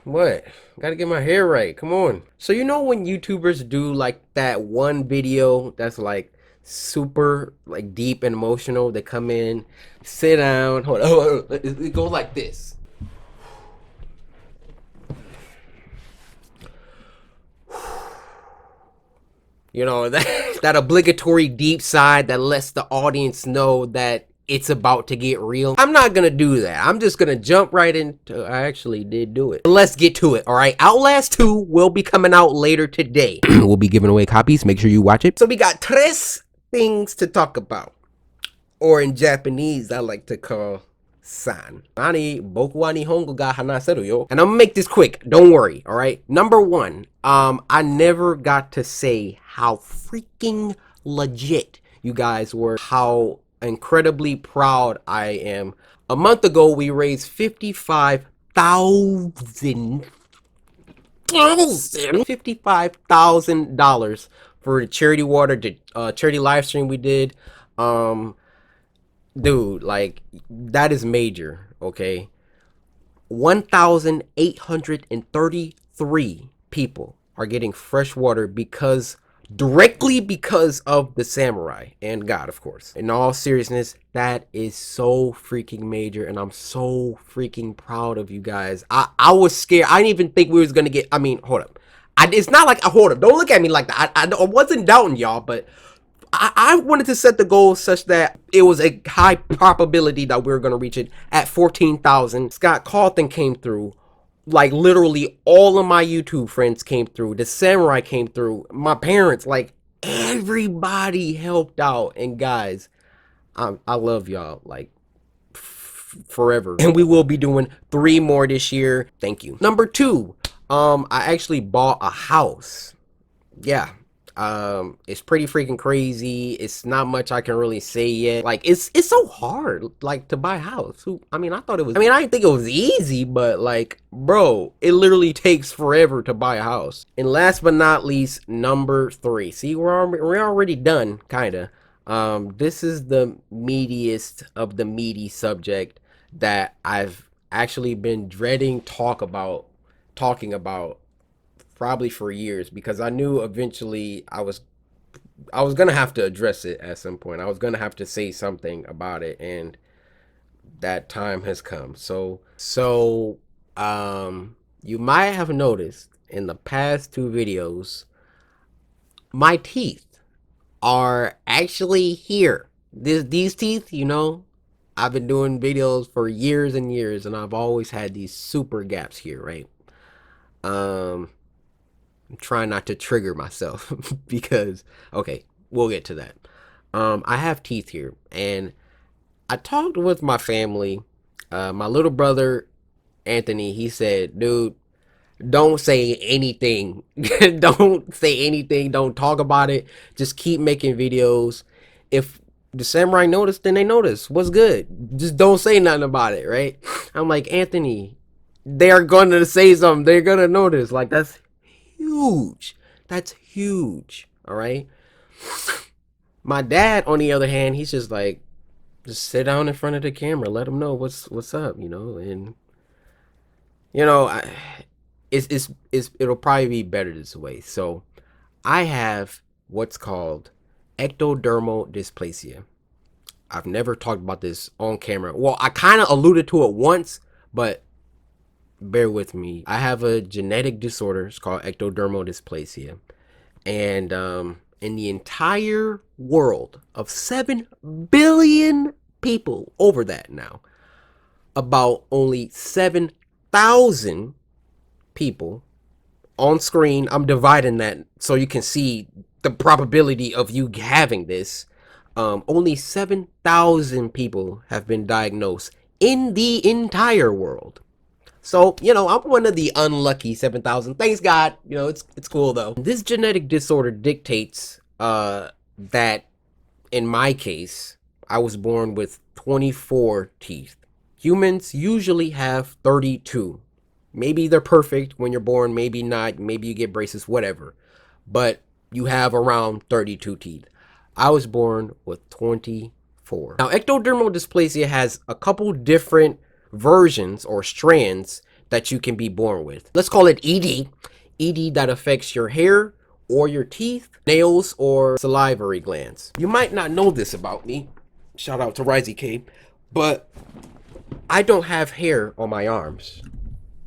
What? Gotta get my hair right. Come on. So you know when YouTubers do like that one video that's like super like deep and emotional, they come in, sit down, hold on, hold on. It goes like this. You know, that obligatory deep sigh that lets the audience know that it's about to get real. I'm not gonna do that. I'm just gonna jump right into. I actually did do it. Let's get to it. All right. Outlast 2 will be coming out later today. We'll be giving away copies. Make sure you watch it. So we got tres things to talk about, or in Japanese, I like to call san. Nani boku wa nihongo ga hanaseru yo. And I'm gonna make this quick. Don't worry. All right. Number one, I never got to say how freaking legit you guys were. How incredibly proud I am. A month ago, we raised $55,000 for the charity water, the charity live stream we did. Dude, like that is major, okay? 1,833 people are getting fresh water directly because of the samurai and God, of course. In all seriousness, that is so freaking major, and I'm so freaking proud of you guys. I was scared. I didn't even think we was gonna get. I mean, hold up. It's not like hold up. Don't look at me like that. I wasn't doubting y'all, but I wanted to set the goal such that it was a high probability that we were going to reach it at 14,000. Scott Calton came through. Like literally all of my YouTube friends came through. The samurai came through. My parents, like everybody helped out. And guys, I love y'all like forever. And we will be doing 3 more this year. Thank you. Number 2, I actually bought a house. Yeah. It's pretty freaking crazy. It's not much I can really say yet. Like it's so hard like to buy a house. I mean, I thought it was, I mean, I didn't think it was easy, but like, bro, it literally takes forever to buy a house. And last but not least, number 3. See, we're already done, kind of. This is the meatiest of the meaty subject that I've actually been dreading talking about probably for years, because I knew eventually I was gonna have to address it at some point. I was gonna have to say something about it, and that time has come. You might have noticed in the past 2 videos, my teeth are actually here. These teeth, you know, I've been doing videos for years and years, and I've always had these super gaps here, right? I'm trying not to trigger myself because, okay, we'll get to that. I have teeth here, and I talked with my family. My little brother Anthony, he said, "Dude, don't say anything. Don't say anything. Don't talk about it. Just keep making videos. If the samurai notice, then they notice. What's good? Just don't say nothing about it, right?" I'm like, Anthony, they're gonna say something. They're gonna notice. Like, that's huge. That's huge. All right. My dad, on the other hand, he's just like, just sit down in front of the camera, let them know what's up, you know. And you know, it'll probably be better this way. So I have what's called ectodermal dysplasia. I've never talked about this on camera. Well, I kind of alluded to it once, but bear with me. I have a genetic disorder. It's called ectodermal dysplasia. And in the entire world of 7 billion people, over that now, about only 7,000 people on screen. I'm dividing that so you can see the probability of you having this. Only 7,000 people have been diagnosed in the entire world. So, you know, I'm one of the unlucky 7,000. Thanks God. You know, it's cool though. This genetic disorder dictates that in my case, I was born with 24 teeth. Humans usually have 32. Maybe they're perfect when you're born, maybe not, maybe you get braces, whatever. But you have around 32 teeth. I was born with 24. Now, ectodermal dysplasia has a couple different versions or strands that you can be born with. Let's call it ED. ED that affects your hair or your teeth, nails, or salivary glands. You might not know this about me. Shout out to Risey K. But I don't have hair on my arms.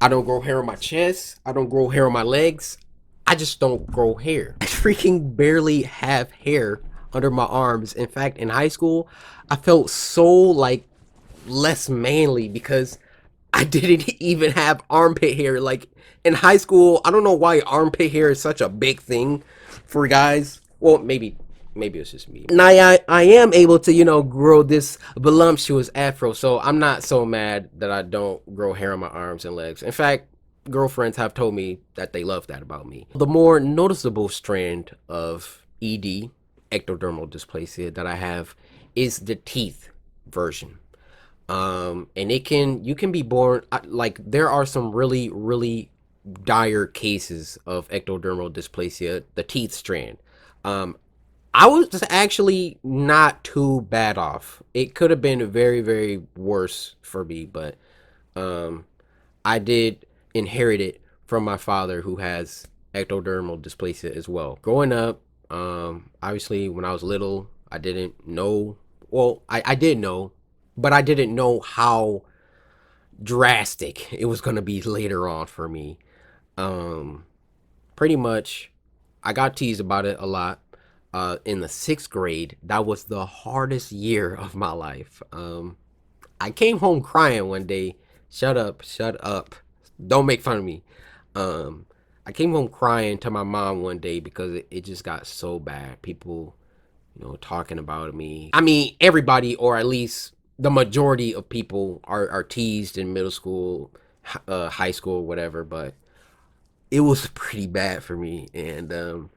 I don't grow hair on my chest. I don't grow hair on my legs. I just don't grow hair. I freaking barely have hair under my arms. In fact, in high school, I felt so like less manly because I didn't even have armpit hair. Like in high school, I don't know why armpit hair is such a big thing for guys. Well, maybe it's just me. And I am able to, grow this voluptuous afro, so I'm not so mad that I don't grow hair on my arms and legs. In fact, girlfriends have told me that they love that about me. The more noticeable strand of ED, ectodermal dysplasia, that I have is the teeth version. And you can be born, like there are some really dire cases of ectodermal dysplasia, the teeth strand. I was actually not too bad off. It could have been very worse for me, but I did inherit it from my father, who has ectodermal dysplasia as well. Growing up, obviously when I was little, I didn't know. Well, I did know, but I didn't know how drastic it was gonna be later on for me. Pretty much, I got teased about it a lot. In the 6th grade, that was the hardest year of my life. I came home crying one day. Shut up. Don't make fun of me. I came home crying to my mom one day because it just got so bad. People, talking about me. I mean, everybody, or at least the majority of people are teased in middle school, high school, whatever, but it was pretty bad for me. And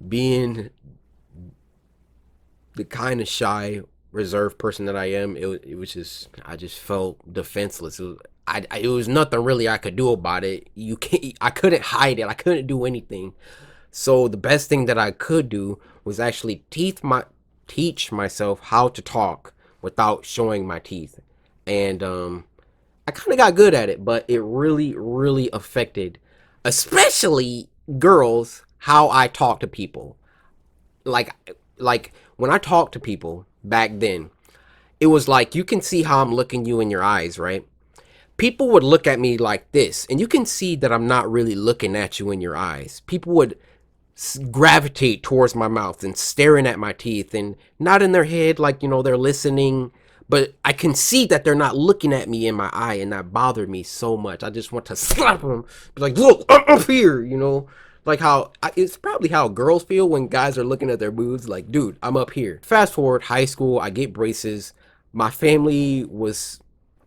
being the kind of shy, reserved person that I am, it was just, I just felt defenseless. It was nothing really I could do about it. I couldn't hide it. I couldn't do anything. So the best thing that I could do was actually teach myself how to talk without showing my teeth. And I kind of got good at it, but it really affected, especially girls, how I talk to people. Like when I talk to people back then, it was like, you can see how I'm looking you in your eyes, right? People would look at me like this, and you can see that I'm not really looking at you in your eyes. People would gravitate towards my mouth and staring at my teeth, and not in their head like, they're listening, but I can see that they're not looking at me in my eye, and that bothered me so much. I just want to slap them, be like, look, I'm up here, like how it's probably how girls feel when guys are looking at their boobs, like, dude, I'm up here. Fast forward, high school, I get braces. My family was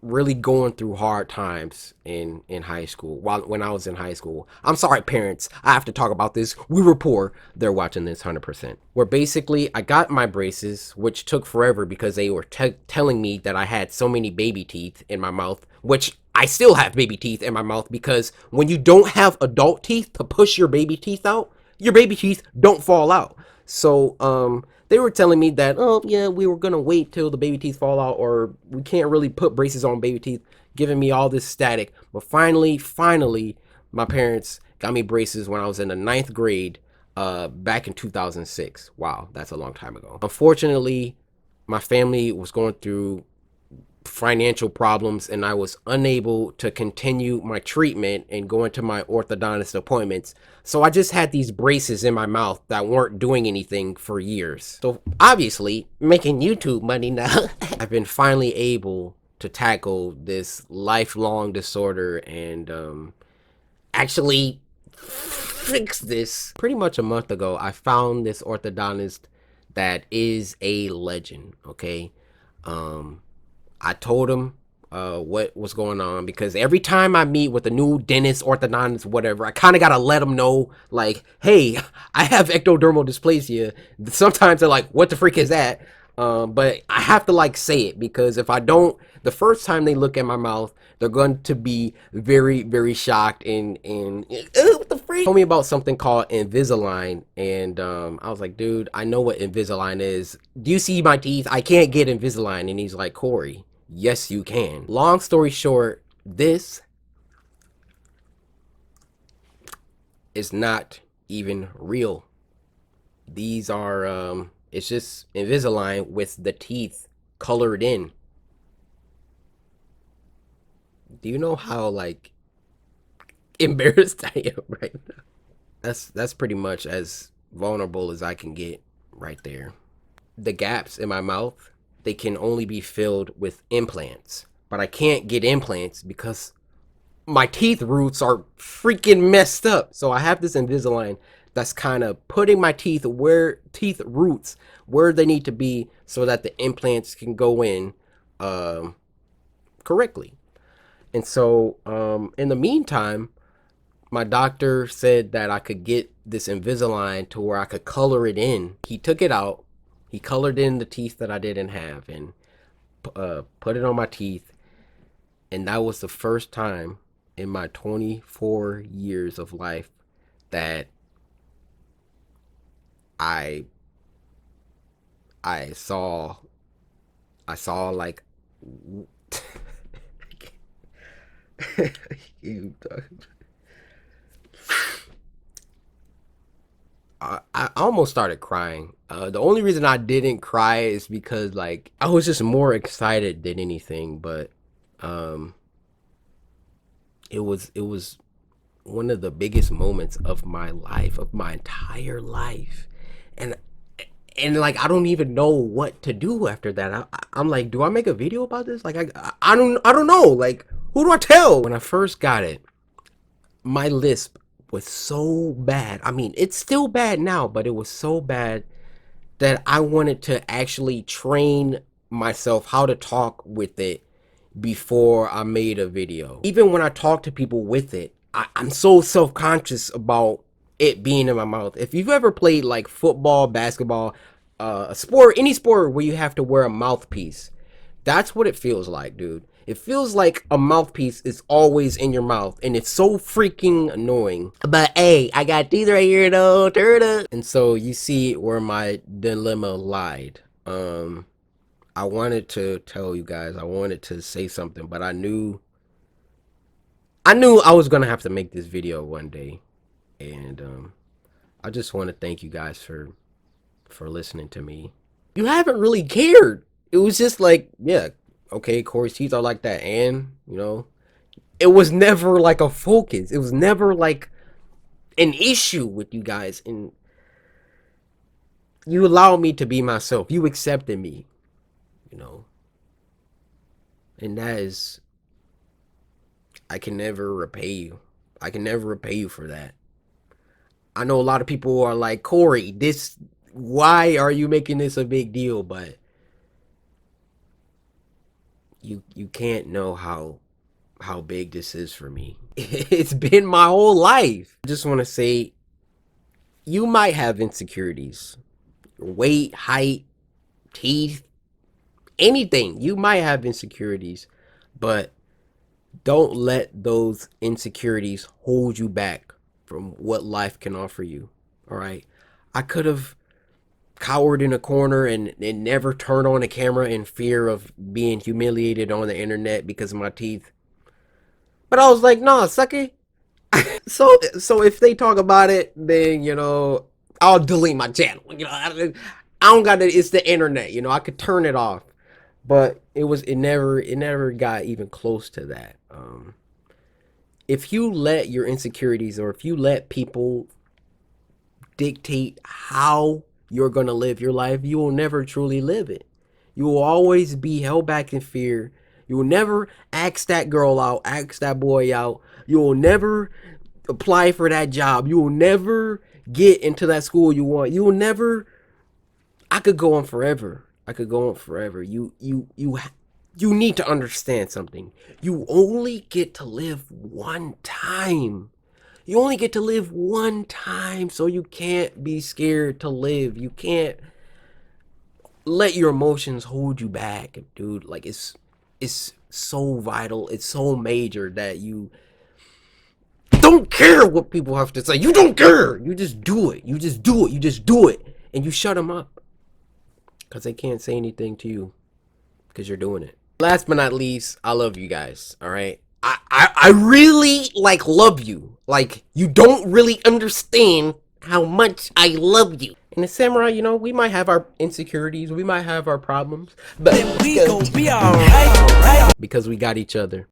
really going through hard times in high school. When I was in high school, I'm sorry, parents, I have to talk about this. We were poor. They're watching this 100%. Where basically I got my braces, which took forever because they were telling me that I had so many baby teeth in my mouth, which I still have baby teeth in my mouth, because when you don't have adult teeth to push your baby teeth out, your baby teeth don't fall out. So they were telling me that, oh yeah, we were gonna wait till the baby teeth fall out, or we can't really put braces on baby teeth, giving me all this static. But finally, my parents got me braces when I was in the 9th grade, back in 2006. Wow, that's a long time ago. Unfortunately, my family was going through financial problems, and I was unable to continue my treatment and going to my orthodontist appointments. So I just had these braces in my mouth that weren't doing anything for years. So obviously, making YouTube money now, I've been finally able to tackle this lifelong disorder and actually fix this. Pretty much a month ago, I found this orthodontist that is a legend, okay? I told him what was going on, because every time I meet with a new dentist, orthodontist, whatever, I kind of got to let them know, like, hey, I have ectodermal dysplasia. Sometimes they're like, what the freak is that? But I have to like say it, because if I don't, the first time they look at my mouth, they're going to be very shocked and what the freak? Told me about something called Invisalign, and I was like, dude, I know what Invisalign is. Do you see my teeth? I can't get Invisalign. And he's like, Corey, yes you can. Long story short, this It's not even real. These are it's just Invisalign with the teeth colored in. Do you know how like embarrassed I am right now? That's pretty much as vulnerable as I can get right there. The gaps in my mouth, they can only be filled with implants. But I can't get implants because my teeth roots are freaking messed up. So I have this Invisalign that's kind of putting my teeth roots where they need to be so that the implants can go in um, correctly. And so in the meantime, my doctor said that I could get this Invisalign to where I could color it in. He took it out. He colored in the teeth that I didn't have and put it on my teeth. And that was the first time in my 24 years of life that I I saw I saw like I almost started crying. The only reason I didn't cry is because like I was just more excited than anything. But um, it was one of the biggest moments of my life, of my entire life, and like I don't even know what to do after that. I'm like, do I make a video about this? Like I don't know. Like who do I tell? When I first got it, my lisp was so bad. I mean, it's still bad now, but it was so bad that I wanted to actually train myself how to talk with it before I made a video. Even when I talk to people with it, I'm so self-conscious about it being in my mouth. If you've ever played like football, basketball, a sport, any sport where you have to wear a mouthpiece, that's what it feels like, dude. It feels like a mouthpiece is always in your mouth, and it's so freaking annoying. But hey, I got these right here though, turn up. And so you see where my dilemma lied. I wanted to tell you guys, I wanted to say something, but I knew I was gonna have to make this video one day. And I just want to thank you guys for listening to me. You haven't really cared. It was just like, yeah, okay, Corey's teeth are like that, and it was never like a focus. It was never like an issue with you guys, and you allowed me to be myself. You accepted me, you know, and that is, I can never repay you. I can never repay you for that. I know a lot of people are like, Corey, this, why are you making this a big deal? But you can't know how big this is for me. It's been my whole life. I just want to say, you might have insecurities, weight, height, teeth, anything. You might have insecurities, but don't let those insecurities hold you back from what life can offer you. All right. I could have cowered in a corner and never turned on a camera in fear of being humiliated on the internet because of my teeth. But I was like, nah, sucker. So if they talk about it, then I'll delete my channel. I don't got it. It's the internet. I could turn it off. But it never got even close to that. If you let your insecurities, or if you let people dictate how you're gonna live your life, you will never truly live it. You will always be held back in fear. You will never ask that girl out, ask that boy out. You will never apply for that job. You will never get into that school you want. You will never. I could go on forever. I could go on forever. You need to understand something. You only get to live one time. You only get to live one time, so you can't be scared to live. You can't let your emotions hold you back, dude. Like it's so vital. It's so major that you don't care what people have to say. You don't care. You just do it. You just do it. You just do it, and you shut them up because they can't say anything to you because you're doing it. Last but not least, I love you guys. All right. I really like love you. Like, you don't really understand how much I love you. And the samurai, you know, we might have our insecurities, we might have our problems, but we gon' be alright. because we got each other.